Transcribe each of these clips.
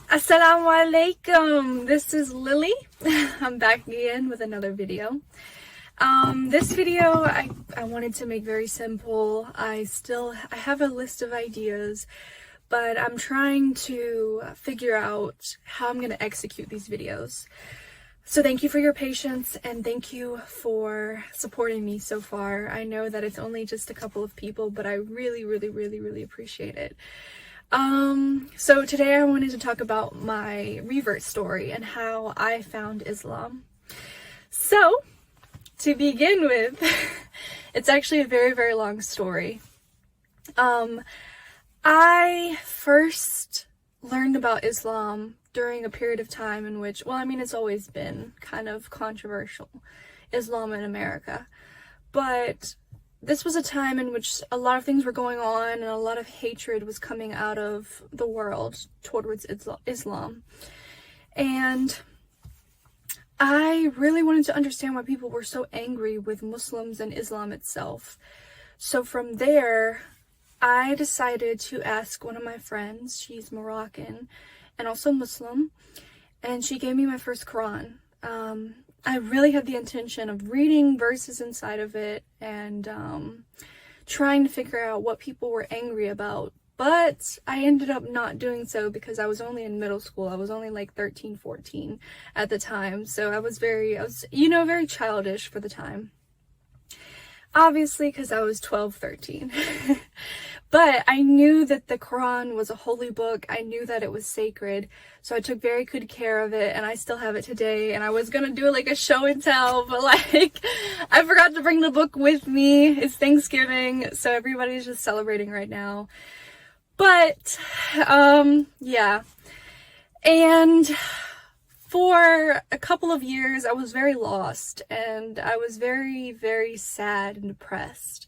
Assalamu alaikum. This is Lily. I'm back again with another video. This video I wanted to make very simple. I have a list of ideas, but I'm trying to figure out how I'm going to execute these videos. So thank you for your patience and thank you for supporting me so far. I know that it's only just a couple of people, but I really appreciate it. So today I wanted to talk about my revert story and how I found Islam. So, to begin with, it's actually a very long story. I first learned about Islam during a period of time in which, it's always been kind of controversial, Islam in America, but this was a time in which a lot of things were going on and a lot of hatred was coming out of the world towards Islam. And I really wanted to understand why people were so angry with Muslims and Islam itself. So from there, I decided to ask one of my friends. She's Moroccan and also Muslim, and she gave me my first Quran. I really had the intention of reading verses inside of it and trying to figure out what people were angry about. But I ended up not doing so because I was only in middle school. I was only like 13, 14 at the time. So I was very childish for the time. Obviously, because I was 12, 13. But I knew that the Quran was a holy book. I knew that it was sacred. So I took very good care of it, and I still have it today. And I was gonna do like a show and tell, but I forgot to bring the book with me. It's Thanksgiving, so everybody's just celebrating right now. But, yeah. And for a couple of years, I was very lost, and I was very sad and depressed.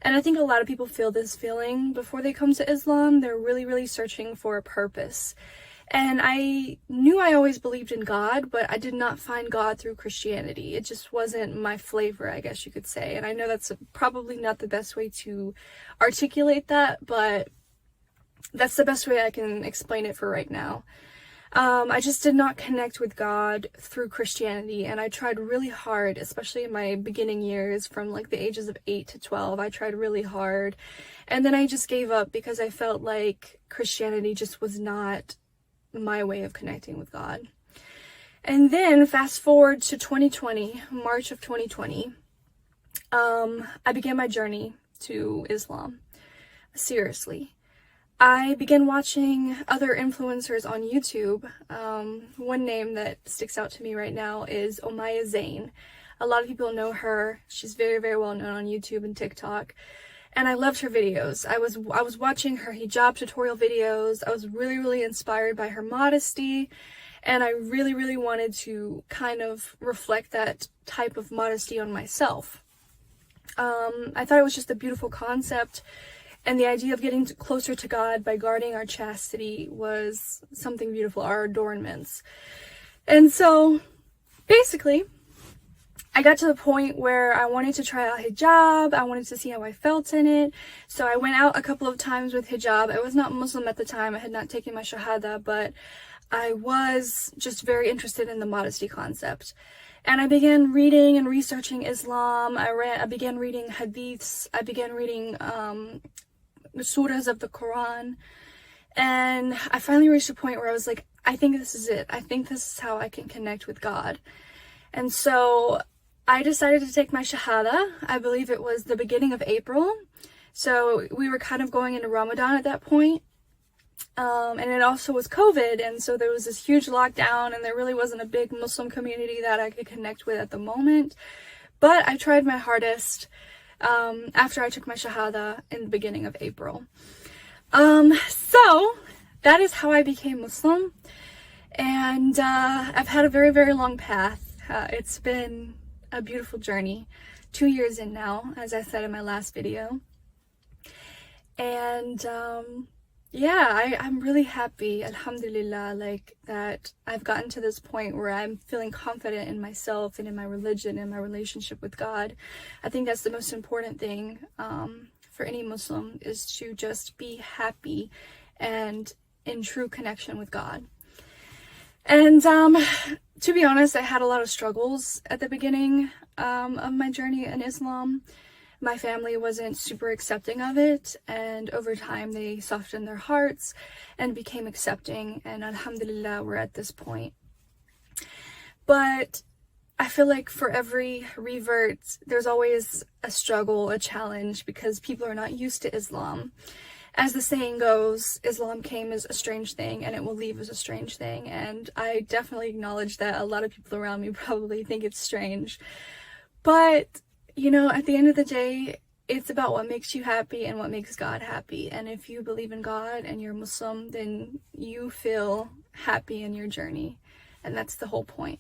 And I think a lot of people feel this feeling before they come to Islam. They're really searching for a purpose. And I knew I always believed in God, but I did not find God through Christianity. It just wasn't my flavor, I guess you could say. And I know that's probably not the best way to articulate that, but that's the best way I can explain it for right now. I just did not connect with God through Christianity, and I tried really hard, especially in my beginning years from like the ages of 8 to 12. I tried really hard, and then I just gave up because I felt like Christianity just was not my way of connecting with God. And then fast forward to 2020, March of 2020, I began my journey to Islam. Seriously. I began watching other influencers on YouTube. One name that sticks out to me right now is Omaya Zain. A lot of people know her. She's very well known on YouTube and TikTok. And I loved her videos. I was watching her hijab tutorial videos. I was really inspired by her modesty. And I really wanted to kind of reflect that type of modesty on myself. I thought it was just a beautiful concept. And the idea of getting closer to God by guarding our chastity was something beautiful, our adornments. And so, basically, I got to the point where I wanted to try out hijab. I wanted to see how I felt in it. So I went out a couple of times with hijab. I was not Muslim at the time. I had not taken my shahada, but I was just very interested in the modesty concept. And I began reading and researching Islam. I began reading hadiths. I began reading the surahs of the Quran, and I finally reached a point where I was like, I think this is it. I think this is how I can connect with God. And so I decided to take my shahada. I believe it was the beginning of April. So we were kind of going into Ramadan at that point. And it also was COVID, and so there was this huge lockdown, and there really wasn't a big Muslim community that I could connect with at the moment. But I tried my hardest after I took my shahada in the beginning of April. So that is how I became Muslim, and I've had a very long path. It's been a beautiful journey, 2 years in now, as I said in my last video. And yeah, I'm really happy, alhamdulillah, that I've gotten to this point where I'm feeling confident in myself and in my religion and my relationship with God. I think that's the most important thing for any Muslim, is to just be happy and in true connection with God. And to be honest, I had a lot of struggles at the beginning of my journey in Islam. My family wasn't super accepting of it, and over time they softened their hearts and became accepting, and alhamdulillah, we're at this point. But I feel like for every revert, there's always a struggle, a challenge, because people are not used to Islam. As the saying goes, Islam came as a strange thing and it will leave as a strange thing, and I definitely acknowledge that a lot of people around me probably think it's strange. But, you know, at the end of the day, it's about what makes you happy and what makes God happy. And if you believe in God and you're Muslim, then you feel happy in your journey. And that's the whole point.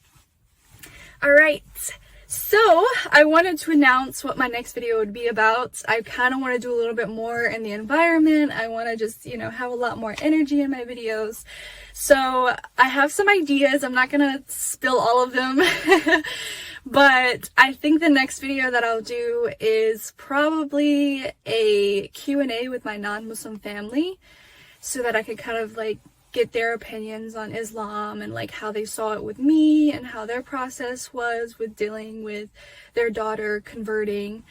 Alright, so I wanted to announce what my next video would be about. I kind of want to do a little bit more in the environment. I want to just, you know, have a lot more energy in my videos. So I have some ideas. I'm not going to spill all of them. But I think the next video that I'll do is probably a Q&A with my non-Muslim family, so that I could kind of like get their opinions on Islam and like how they saw it with me and how their process was with dealing with their daughter converting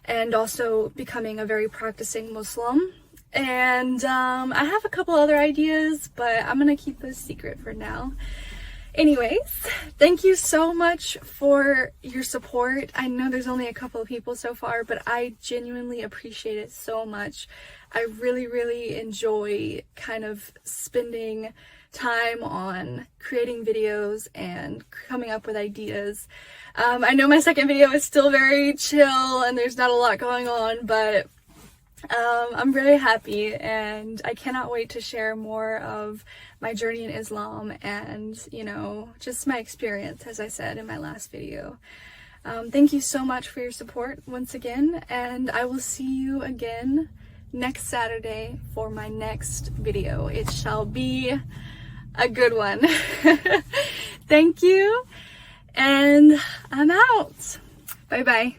and also becoming a very practicing Muslim. And I have a couple other ideas, but I'm gonna keep this secret for now. Anyways, thank you so much for your support. I know there's only a couple of people so far, but I genuinely appreciate it so much. I really enjoy kind of spending time on creating videos and coming up with ideas. I know my second video is still very chill and there's not a lot going on, but I'm very happy and I cannot wait to share more of my journey in Islam and, you know, just my experience, as I said in my last video. Thank you so much for your support once again, and I will see you again next Saturday for my next video. It shall be a good one. Thank you, and I'm out. Bye bye.